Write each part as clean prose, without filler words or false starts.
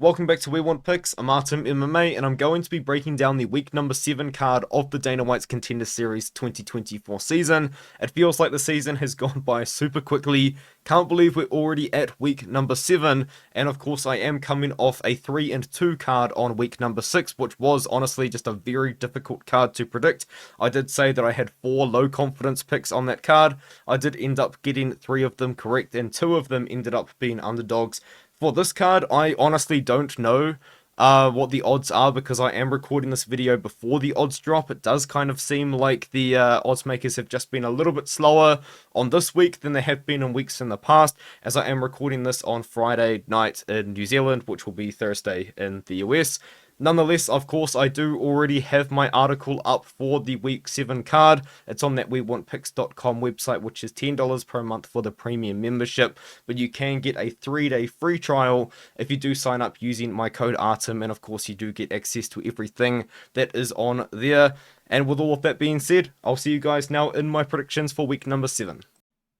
Welcome back to We Want Picks. I'm Artem MMA, and I'm going to be breaking down the week number 7 card of the Dana White's Contender Series 2024 season. It feels like the season has gone by super quickly. Can't believe we're already at week number 7, and of course I am coming off a 3-2 card on week number 6, which was honestly just a very difficult card to predict. I did say that I had 4 low confidence picks on that card. I did end up getting 3 of them correct, and 2 of them ended up being underdogs. For this card, I honestly don't know what the odds are because I am recording this video before the odds drop. It does kind of seem like the odds makers have just been a little bit slower on this week than they have been in weeks in the past, as I am recording this on Friday night in New Zealand, which will be Thursday in the US. Nonetheless, of course, I do already have my article up for the Week 7 card. It's on that WeWantPicks.com website, which is $10 per month for the premium membership. But you can get a 3-day free trial if you do sign up using my code ARTEM. And of course, you do get access to everything that is on there. And with all of that being said, I'll see you guys now in my predictions for week number 7.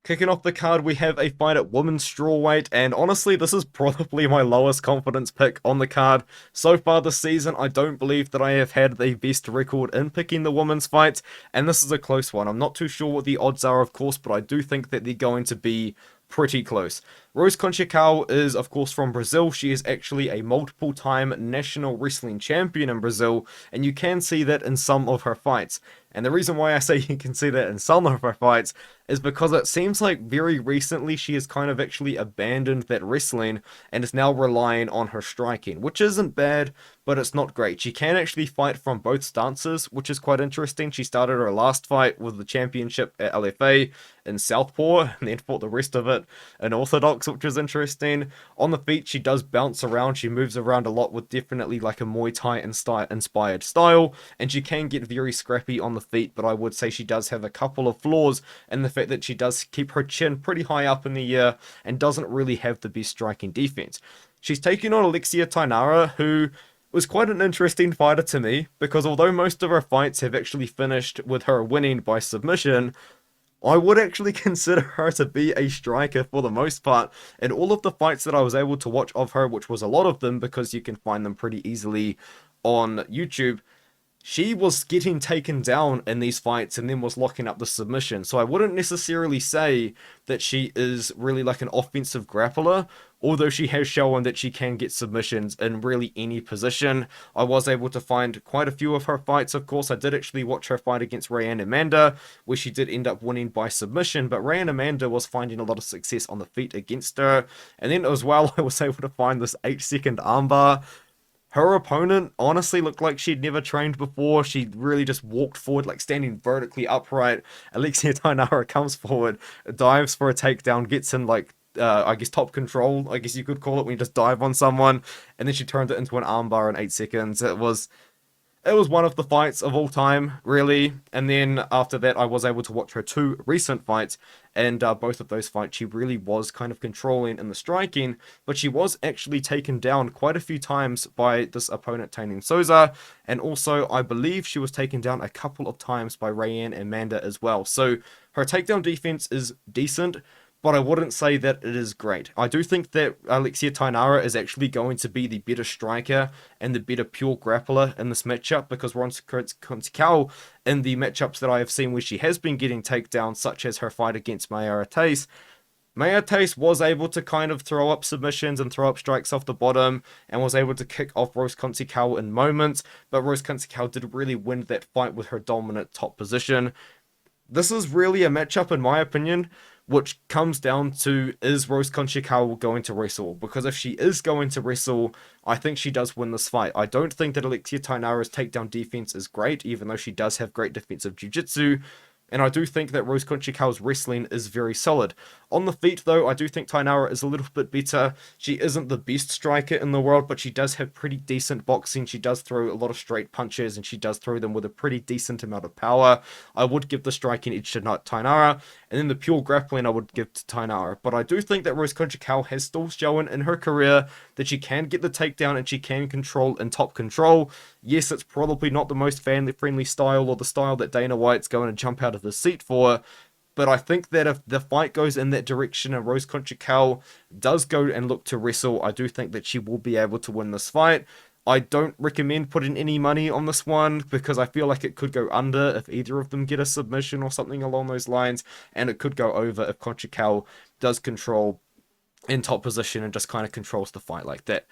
Kicking off the card, we have a fight at women's strawweight, and honestly, this is probably my lowest confidence pick on the card. So far this season, I don't believe that I have had the best record in picking the women's fights, and this is a close one. I'm not too sure what the odds are, of course, but I do think that they're going to be pretty close. Rose Conceicao is, of course, from Brazil. She is actually a multiple-time national wrestling champion in Brazil, and you can see that in some of her fights. And the reason why I say you can see that in some of her fights is because it seems like very recently she has kind of actually abandoned that wrestling and is now relying on her striking, which isn't bad, but it's not great. She can actually fight from both stances, which is quite interesting. She started her last fight with the championship at LFA in Southpaw, and then fought the rest of it in Orthodox, which is interesting. On the feet, she does bounce around. She moves around a lot with definitely like a Muay Thai inspired style, and she can get very scrappy on the feet, but I would say she does have a couple of flaws in the fact that she does keep her chin pretty high up in the air and doesn't really have the best striking defense. She's taking on Alexia Thainara, who was quite an interesting fighter to me, because although most of her fights have actually finished with her winning by submission, I would actually consider her to be a striker for the most part. In all of the fights that I was able to watch of her, which was a lot of them because you can find them pretty easily on YouTube, she was getting taken down in these fights and then was locking up the submission. So I wouldn't necessarily say that she is really like an offensive grappler, although she has shown that she can get submissions in really any position. I was able to find quite a few of her fights, of course. I did actually watch her fight against Rayanne Amanda, where she did end up winning by submission, but Rayanne Amanda was finding a lot of success on the feet against her. And then as well, I was able to find this 8-second armbar. Her opponent honestly looked like she'd never trained before. She really just walked forward, like standing vertically upright. Alexia Thainara comes forward, dives for a takedown, gets in like, I guess top control, I guess you could call it, when you just dive on someone, and then she turned it into an armbar in 8 seconds. It was one of the fights of all time, really. And then after that, I was able to watch her 2 recent fights, and both of those fights, she really was kind of controlling in the striking, but she was actually taken down quite a few times by this opponent, Taining Souza, and also I believe she was taken down a couple of times by Rayanne Amanda as well. So her takedown defense is decent, but I wouldn't say that it is great. I do think that Alexia Thainara is actually going to be the better striker and the better pure grappler in this matchup, because Rose Conceicao, in the matchups that I have seen where she has been getting takedowns, such as her fight against Mayara Tace was able to kind of throw up submissions and throw up strikes off the bottom, and was able to kick off Rose Conceicao in moments, but Rose Conceicao did really win that fight with her dominant top position. This is really a matchup, in my opinion, which comes down to, is Rose Conceicao going to wrestle? Because if she is going to wrestle, I think she does win this fight. I don't think that Alexia Thainara's takedown defense is great, even though she does have great defensive jiu-jitsu. And I do think that Rose Conceicau's wrestling is very solid. On the feet, though, I do think Thainara is a little bit better. She isn't the best striker in the world, but she does have pretty decent boxing. She does throw a lot of straight punches, and she does throw them with a pretty decent amount of power. I would give the striking edge to Thainara, and then the pure grappling I would give to Thainara. But I do think that Rose Conceicao has still shown in her career that she can get the takedown and she can control in top control. Yes, it's probably not the most family-friendly style, or the style that Dana White's going to jump out of the seat for, But I think that if the fight goes in that direction and Rose Conceicao does go and look to wrestle, I do think that she will be able to win this fight. I don't recommend putting any money on this one because I feel like it could go under if either of them get a submission or something along those lines, and it could go over if Conceicao does control in top position and just kind of controls the fight like that.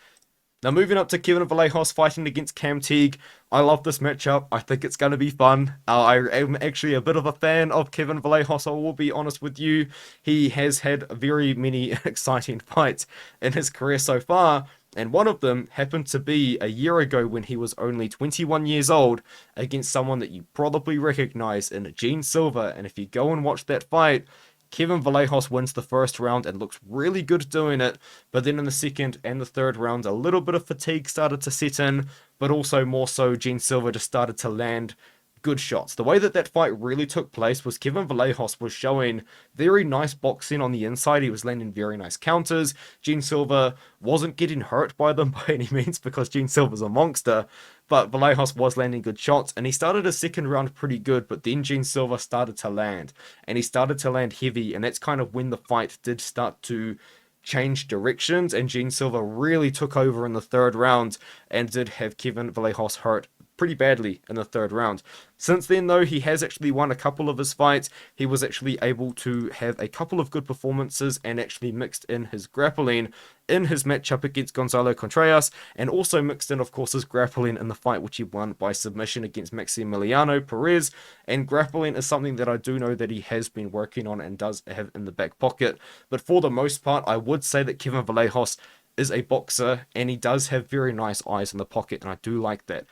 Now moving up to Kevin Vallejos fighting against Cam Teague. I love this matchup. I think it's going to be fun. I am actually a bit of a fan of Kevin Vallejos, I will be honest with you. He has had very many exciting fights in his career so far, and one of them happened to be a year ago when he was only 21 years old against someone that you probably recognize in Gene Silva. And if you go and watch that fight, Kevin Vallejos wins the first round and looks really good doing it, but then in the second and the third round, a little bit of fatigue started to set in, but also more so Gene Silva just started to land good shots. The way that that fight really took place was Kevin Vallejos was showing very nice boxing on the inside. He was landing very nice counters. Gene Silva wasn't getting hurt by them by any means because Gene Silva's a monster, but Vallejos was landing good shots, and he started his second round pretty good, but then Gene Silva started to land, and he started to land heavy, and that's kind of when the fight did start to change directions, and Gene Silva really took over in the third round and did have Kevin Vallejos hurt pretty badly in the third round. Since then, though, he has actually won a couple of his fights. He was actually able to have a couple of good performances and actually mixed in his grappling in his matchup against Gonzalo Contreras, and also mixed in, of course, his grappling in the fight which he won by submission against Maximiliano Perez. And grappling is something that I do know that he has been working on and does have in the back pocket. But for the most part, I would say that Kevin Vallejos is a boxer, and he does have very nice eyes in the pocket, and I do like that.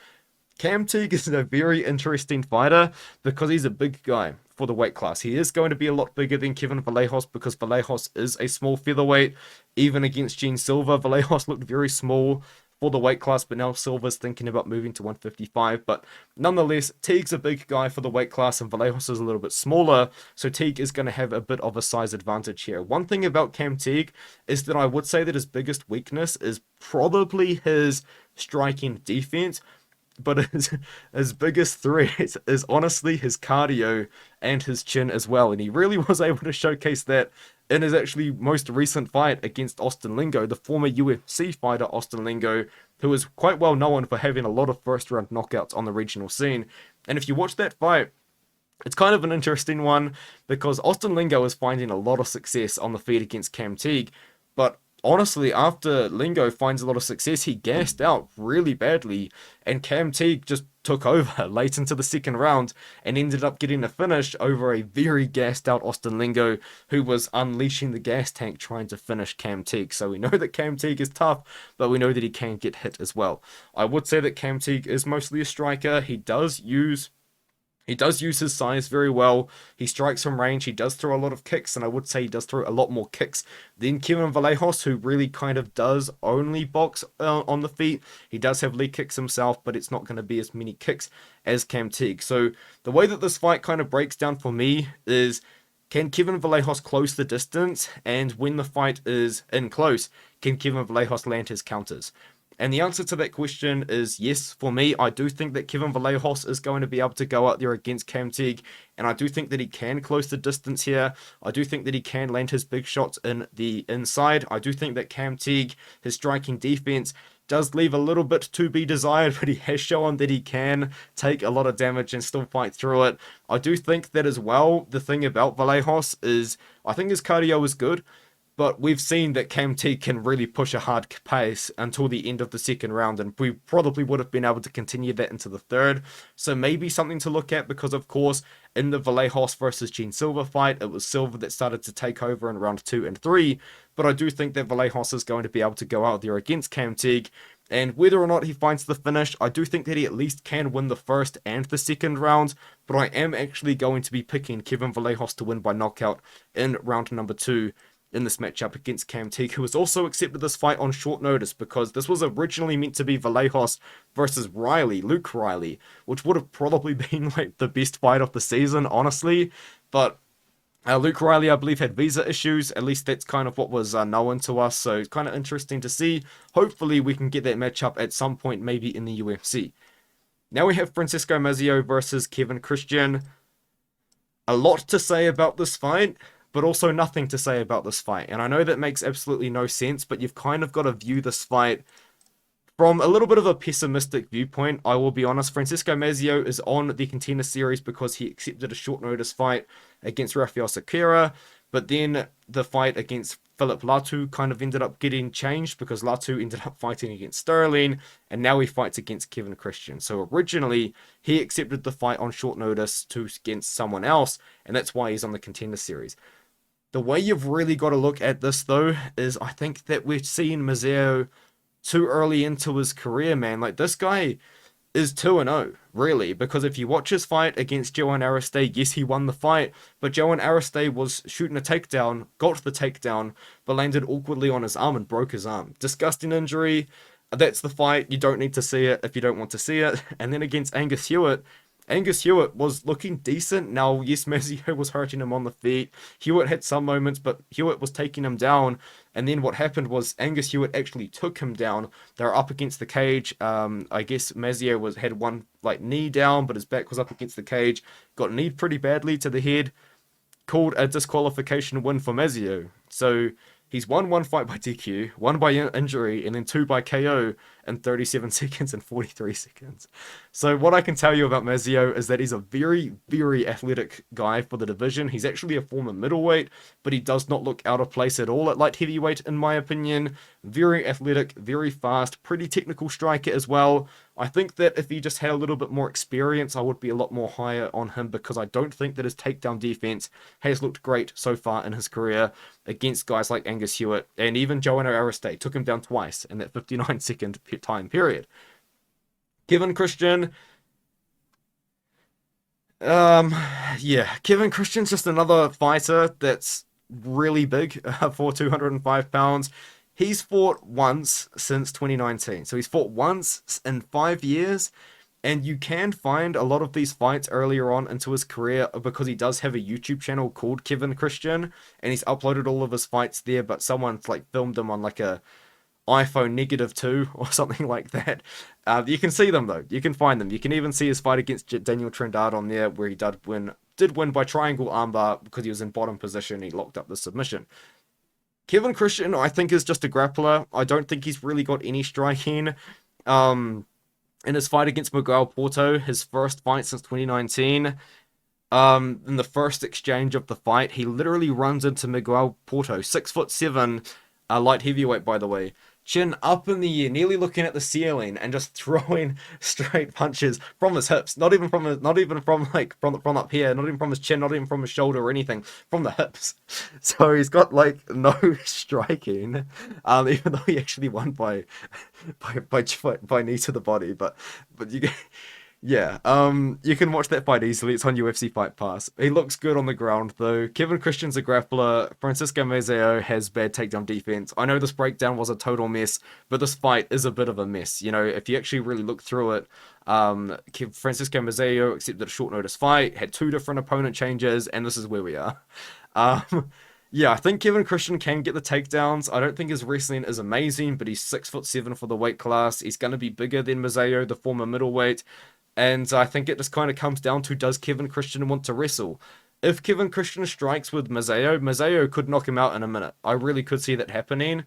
Cam Teague is a very interesting fighter because he's a big guy for the weight class. He is going to be a lot bigger than Kevin Vallejos because Vallejos is a small featherweight. Even against Gene Silva, Vallejos looked very small for the weight class, but now Silva's thinking about moving to 155. But nonetheless, Teague's a big guy for the weight class and Vallejos is a little bit smaller, so Teague is going to have a bit of a size advantage here. One thing about Cam Teague is that I would say that his biggest weakness is probably his striking defense, but his biggest threat is honestly his cardio and his chin as well. And he really was able to showcase that in his actually most recent fight against Austin Lingo, the former UFC fighter Austin Lingo, who is quite well known for having a lot of first round knockouts on the regional scene. And if you watch that fight, it's kind of an interesting one because Austin Lingo is finding a lot of success on the feet against Cam Teague, but honestly, after Lingo finds a lot of success, he gassed out really badly, and Cam Teague just took over late into the second round and ended up getting a finish over a very gassed out Austin Lingo, who was unleashing the gas tank trying to finish Cam Teague. So we know that Cam Teague is tough, but we know that he can get hit as well. I would say that Cam Teague is mostly a striker. He does use his size very well. He strikes from range. He does throw a lot of kicks, and I would say he does throw a lot more kicks than Kevin Vallejos, who really kind of does only box on the feet. He does have leg kicks himself, but it's not going to be as many kicks as Cam Teague. So the way that this fight kind of breaks down for me is, can Kevin Vallejos close the distance? And when the fight is in close, can Kevin Vallejos land his counters? And the answer to that question is yes, for me. I do think that Kevin Vallejos is going to be able to go out there against Cam Teague, and I do think that he can close the distance here. I do think that he can land his big shots in the inside. I do think that Cam Teague, his striking defense, does leave a little bit to be desired, but he has shown that he can take a lot of damage and still fight through it. I do think that as well, the thing about Vallejos is, I think his cardio is good, but we've seen that Cam Teague can really push a hard pace until the end of the second round, and we probably would have been able to continue that into the third. So maybe something to look at, because of course, in the Vallejos versus Gene Silva fight, it was Silva that started to take over in round 2 and 3. But I do think that Vallejos is going to be able to go out there against Cam Teague, and whether or not he finds the finish, I do think that he at least can win the first and the second round. But I am actually going to be picking Kevin Vallejos to win by knockout in round number 2. In this matchup against Cam Teague, who has also accepted this fight on short notice, because this was originally meant to be Vallejos versus Luke Riley, which would have probably been like the best fight of the season, honestly. But Luke Riley, I believe, had visa issues. At least that's kind of what was known to us, so it's kind of interesting to see. Hopefully we can get that matchup at some point, maybe in the UFC. Now we have Francesco Mazzeo versus Kevin Christian. a lot to say about this fight, but also nothing to say about this fight. And I know that makes absolutely no sense, but you've kind of got to view this fight from a little bit of a pessimistic viewpoint. I will be honest, Francesco Mazzeo is on the Contender Series because he accepted a short notice fight against Rafael Sakura, but then the fight against Philip Latu kind of ended up getting changed because Latu ended up fighting against Sterling, and now he fights against Kevin Christian. So originally, he accepted the fight on short notice against someone else, and that's why he's on the Contender Series. The way you've really got to look at this, though, is I think that we've seen Mazzeo too early into his career, man. Like, this guy is 2-0, really, because if you watch his fight against Joan Aristei, yes, he won the fight, but Joan Aristei was shooting a takedown, got the takedown, but landed awkwardly on his arm and broke his arm. Disgusting injury. That's the fight. You don't need to see it if you don't want to see it. And then against Angus Hewitt was looking decent. Now, yes, Mazzeo was hurting him on the feet. Hewitt had some moments, but Hewitt was taking him down. And then what happened was Angus Hewitt actually took him down. They were up against the cage. I guess Mazzeo had one knee down, but his back was up against the cage. Got kneed pretty badly to the head. Called a disqualification win for Mazzeo. So he's won one fight by DQ, one by injury, and then two by KO in 37 seconds and 43 seconds. So what I can tell you about Mazzeo is that he's a very, very athletic guy for the division. He's actually a former middleweight, but he does not look out of place at all at light heavyweight, in my opinion. Very athletic, very fast, pretty technical striker as well. I think that if he just had a little bit more experience, I would be a lot more higher on him, because I don't think that his takedown defense has looked great so far in his career against guys like Angus Hewitt, and even Joanna Aristei took him down twice in that 59-second time period. Kevin Christian, Kevin Christian's just another fighter that's really big for 205 pounds. He's fought once since 2019. So he's fought once in 5 years. And you can find a lot of these fights earlier on into his career because he does have a YouTube channel called Kevin Christian. And he's uploaded all of his fights there. But someone's filmed him on a iPhone -2 or something like that. You can see them though. You can find them. You can even see his fight against Daniel Trindade on there, where he did win by triangle armbar because he was in bottom position. He locked up the submission. Kevin Christian, I think, is just a grappler. I don't think he's really got any striking. In his fight against Miguel Porto, his first fight since 2019, in the first exchange of the fight, he literally runs into Miguel Porto, 6'7", light heavyweight, by the way, chin up in the air, nearly looking at the ceiling, and just throwing straight punches from his hips. Not even from up here, not even from his chin, not even from his shoulder or anything, from the hips. So he's got no striking, even though he actually won by knee to the body. But you. Yeah, you can watch that fight easily. It's on UFC Fight Pass. He looks good on the ground, though. Kevin Christian's a grappler. Francesco Mazzeo has bad takedown defense. I know this breakdown was a total mess, but this fight is a bit of a mess. You know, if you actually really look through it, Francesco Mazzeo accepted a short notice fight, had 2 different opponent changes, and this is where we are. Yeah, I think Kevin Christian can get the takedowns. I don't think his wrestling is amazing, but he's 6'7" for the weight class. He's going to be bigger than Mazzeo, the former middleweight. And I think it just kind of comes down to, does Kevin Christian want to wrestle? If Kevin Christian strikes with Mazzeo could knock him out in a minute. I really could see that happening.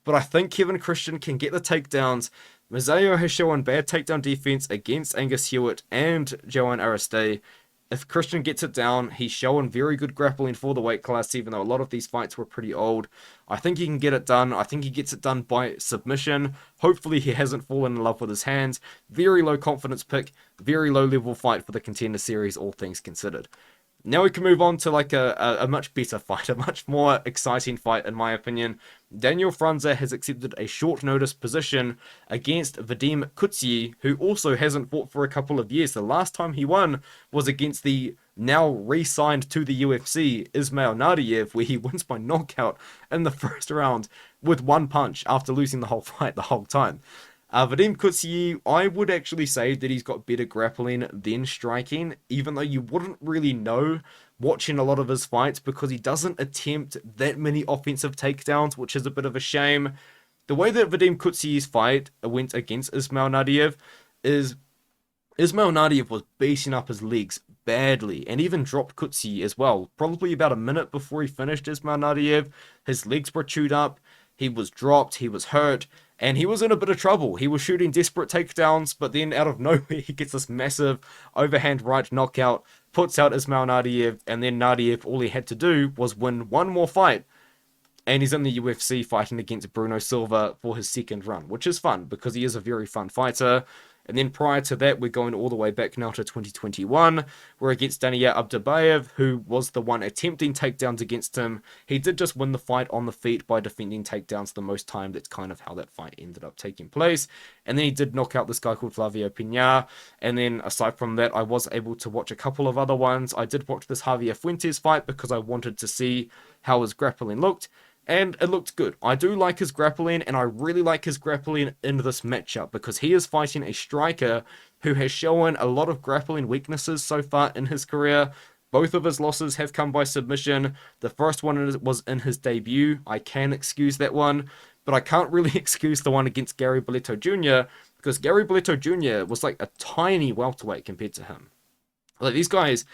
But I think Kevin Christian can get the takedowns. Mazzeo has shown bad takedown defense against Angus Hewitt and Joan Aristei. If Christian gets it down, he's showing very good grappling for the weight class, even though a lot of these fights were pretty old. I think he can get it done. I think he gets it done by submission. Hopefully he hasn't fallen in love with his hands. Very low confidence pick. Very low level fight for the Contender Series, all things considered. Now we can move on to a much better fight, a much more exciting fight in my opinion. Daniel Frunza has accepted a short notice position against Vadym Kutsyi, who also hasn't fought for a couple of years. The last time he won was against the now re-signed to the UFC, Ismail Nadeyev, where he wins by knockout in the first round with one punch after losing the whole fight the whole time. Vadym Kutsyi, I would actually say that he's got better grappling than striking, even though you wouldn't really know watching a lot of his fights because he doesn't attempt that many offensive takedowns, which is a bit of a shame. The way that Vadym Kutsyi's fight went against Ismail Nadeyev is Ismail Nadeyev was beating up his legs badly, and even dropped Kutsyi as well. Probably about a minute before he finished Ismail his legs were chewed up, he was dropped, he was hurt, and he was in a bit of trouble. He was shooting desperate takedowns, but then out of nowhere he gets this massive overhand right knockout, puts out Ismail Nadeyev, and then Nadeyev, all he had to do was win one more fight. And he's in the UFC fighting against Bruno Silva for his second run, which is fun because he is a very fun fighter. And then prior to that, we're going all the way back now to 2021. We're against Danylo Abdubayev, who was the one attempting takedowns against him. He did just win the fight on the feet by defending takedowns the most time. That's kind of how that fight ended up taking place. And then he did knock out this guy called Flavio Pena. And then aside from that, I was able to watch a couple of other ones. I did watch this Javier Fuentes fight because I wanted to see how his grappling looked. And it looked good. I do like his grappling, and I really like his grappling in this matchup because he is fighting a striker who has shown a lot of grappling weaknesses so far in his career. Both of his losses have come by submission. The first one was in his debut. I can excuse that one, but I can't really excuse the one against Gary Boleto Jr. because Gary Boleto Jr. was like a tiny welterweight compared to him. Like these guys...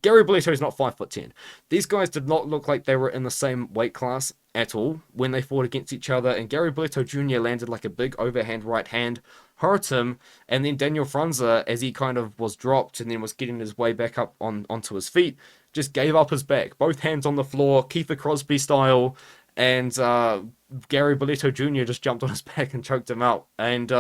Gary Boleto is not 5'10". These guys did not look like they were in the same weight class at all when they fought against each other, and Gary Boleto Jr. landed like a big overhand right hand, hurt him, and then Daniel Frunza, as he kind of was dropped and then was getting his way back up onto his feet, just gave up his back. Both hands on the floor, Keith Crosby style, and Gary Boleto Jr. just jumped on his back and choked him out. And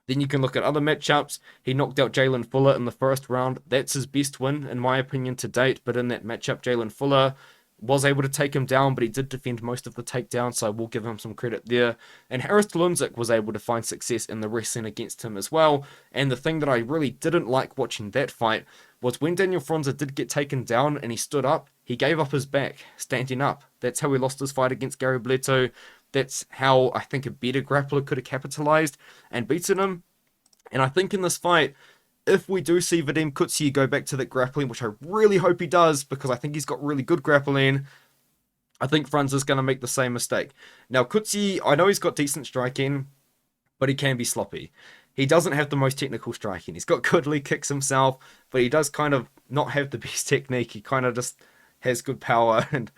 then you can look at other matchups. He knocked out Jalen Fuller in the first round. That's his best win, in my opinion, to date. But in that matchup, Jalen Fuller was able to take him down, but he did defend most of the takedowns, so I will give him some credit there. And Harris Tulunzik was able to find success in the wrestling against him as well. And the thing that I really didn't like watching that fight was when Daniel Frunza did get taken down and he stood up, he gave up his back, standing up. That's how he lost his fight against Gary Boleto. That's how I think a better grappler could have capitalized and beaten him. And I think in this fight, if we do see Vadym Kutsyi go back to that grappling, which I really hope he does, because I think he's got really good grappling, I think Frunza's going to make the same mistake. Now, Kutsyi, I know he's got decent striking, but he can be sloppy. He doesn't have the most technical striking. He's got good leg kicks himself, but he does kind of not have the best technique. He kind of just has good power and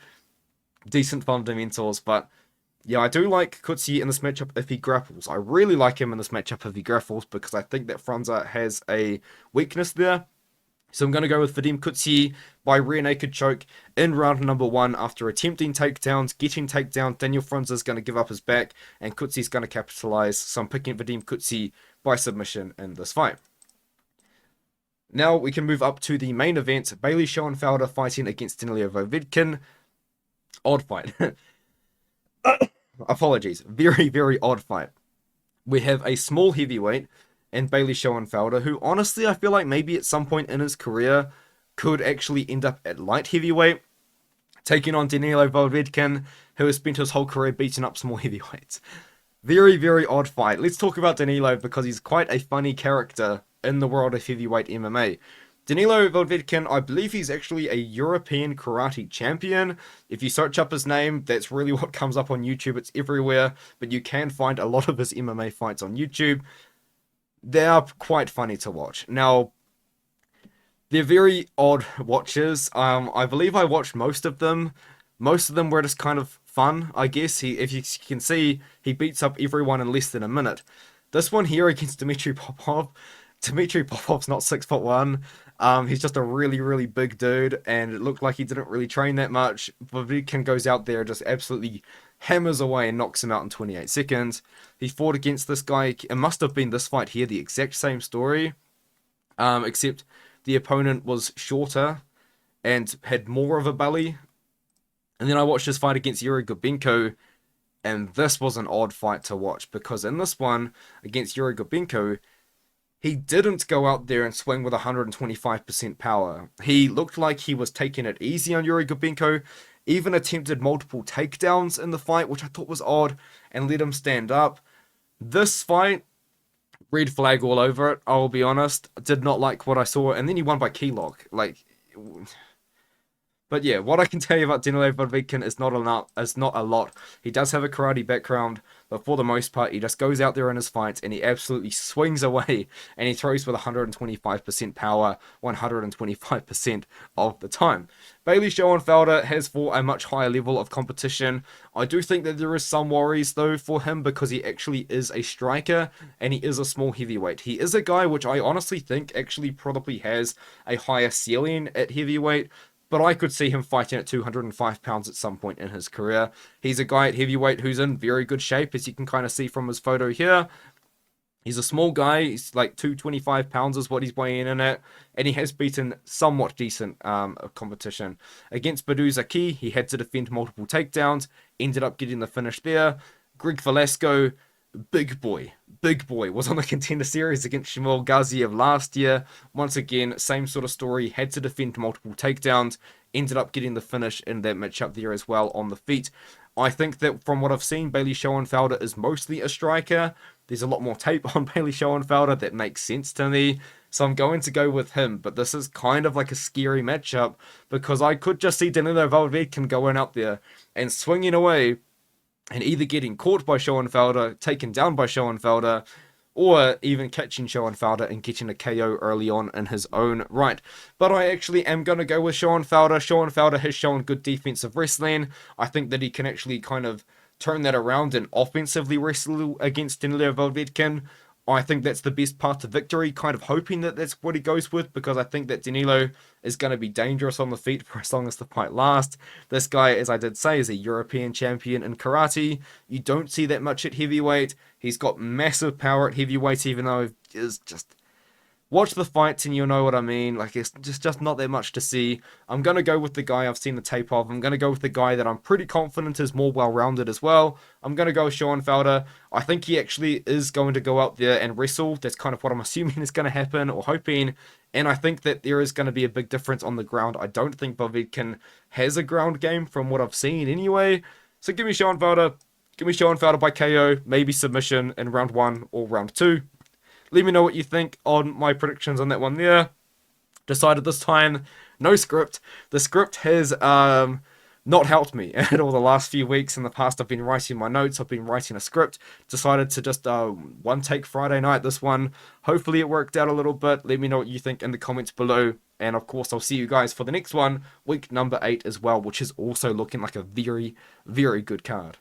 decent fundamentals, but yeah, I do like Kutsyi in this matchup if he grapples. I really like him in this matchup if he grapples because I think that Frunza has a weakness there. So I'm going to go with Vadym Kutsyi by rear naked choke in round number 1 after attempting takedowns, getting takedowns. Daniel Frunza's going to give up his back and Kutsy's going to capitalize. So I'm picking Vadym Kutsyi by submission in this fight. Now we can move up to the main event. Bailey Schoenfelder fighting against Danylo Voievedkin. Odd fight. Apologies. Very, very odd fight. We have a small heavyweight and Bailey Schoenfelder, who honestly I feel like maybe at some point in his career could actually end up at light heavyweight, taking on Danylo Voievedkin, who has spent his whole career beating up small heavyweights. Very, very odd fight. Let's talk about Danylo because he's quite a funny character in the world of heavyweight MMA. Danylo Voievedkin, I believe he's actually a European karate champion. If you search up his name, that's really what comes up on YouTube. It's everywhere, but you can find a lot of his MMA fights on YouTube. They are quite funny to watch. Now, they're very odd watches. I believe I watched most of them. Most of them were just kind of fun, I guess. If you can see, he beats up everyone in less than a minute. This one here against Dmitry Popov. Dmitry Popov's not 6'1". He's just a really, really big dude, and it looked like he didn't really train that much. Voievedkin goes out there, just absolutely hammers away and knocks him out in 28 seconds. He fought against this guy. It must have been this fight here, the exact same story, except the opponent was shorter and had more of a belly. And then I watched his fight against Yuri Gubenko, and this was an odd fight to watch, because in this one, against Yuri Gubenko, he didn't go out there and swing with 125% power. He looked like he was taking it easy on Yuri Gubenko, even attempted multiple takedowns in the fight, which I thought was odd, and let him stand up. This fight, red flag all over it, I'll be honest. I did not like what I saw, and then he won by key lock. But yeah, what I can tell you about Danylo Voievedkin is not a lot. He does have a karate background, but for the most part, he just goes out there in his fights and he absolutely swings away, and he throws with 125% power 125% of the time. Bailey Schoenfelder has fought a much higher level of competition. I do think that there is some worries though for him because he actually is a striker and he is a small heavyweight. He is a guy which I honestly think actually probably has a higher ceiling at heavyweight, but I could see him fighting at 205 pounds at some point in his career. He's a guy at heavyweight who's in very good shape, as you can kind of see from his photo here. He's a small guy. He's like 225 pounds is what he's weighing in at, and he has beaten somewhat decent competition. Against DWCS, he had to defend multiple takedowns, ended up getting the finish there. Greg Velasco, big boy, was on the Contender Series against Shamil Gaziev last year. Once again, same sort of story, had to defend multiple takedowns, ended up getting the finish in that matchup there as well on the feet. I think that from what I've seen, Bailey Schoenfelder is mostly a striker. There's a lot more tape on Bailey Schoenfelder that makes sense to me, so I'm going to go with him. But this is kind of like a scary matchup because I could just see Danylo Voievedkin going out there and swinging away and either getting caught by Schoenfelder, taken down by Schoenfelder, or even catching Schoenfelder and getting a KO early on in his own right. But I actually am going to go with Schoenfelder. Schoenfelder has shown good defensive wrestling. I think that he can actually kind of turn that around and offensively wrestle against Danylo Voievedkin. I think that's the best path to victory, kind of hoping that that's what he goes with, because I think that Danylo is going to be dangerous on the feet for as long as the fight lasts. This guy, as I did say, is a European champion in karate. You don't see that much at heavyweight. He's got massive power at heavyweight, even though it's just... Watch the fights and you'll know what I mean. Like, it's just not that much to see. I'm going to go with the guy I've seen the tape of. I'm going to go with the guy that I'm pretty confident is more well-rounded as well. I'm going to go with Schoenfelder. I think he actually is going to go out there and wrestle. That's kind of what I'm assuming is going to happen, or hoping. And I think that there is going to be a big difference on the ground. I don't think Voievedkin has a ground game from what I've seen anyway. So give me Schoenfelder. Give me Schoenfelder by KO, maybe submission in round 1 or round 2. Let me know what you think on my predictions on that one there. Decided this time, no script. The script has not helped me at all the last few weeks. In the past, I've been writing my notes. I've been writing a script. Decided to just one take Friday night this one. Hopefully it worked out a little bit. Let me know what you think in the comments below. And of course, I'll see you guys for the next one, week number 8 as well, which is also looking like a very, very good card.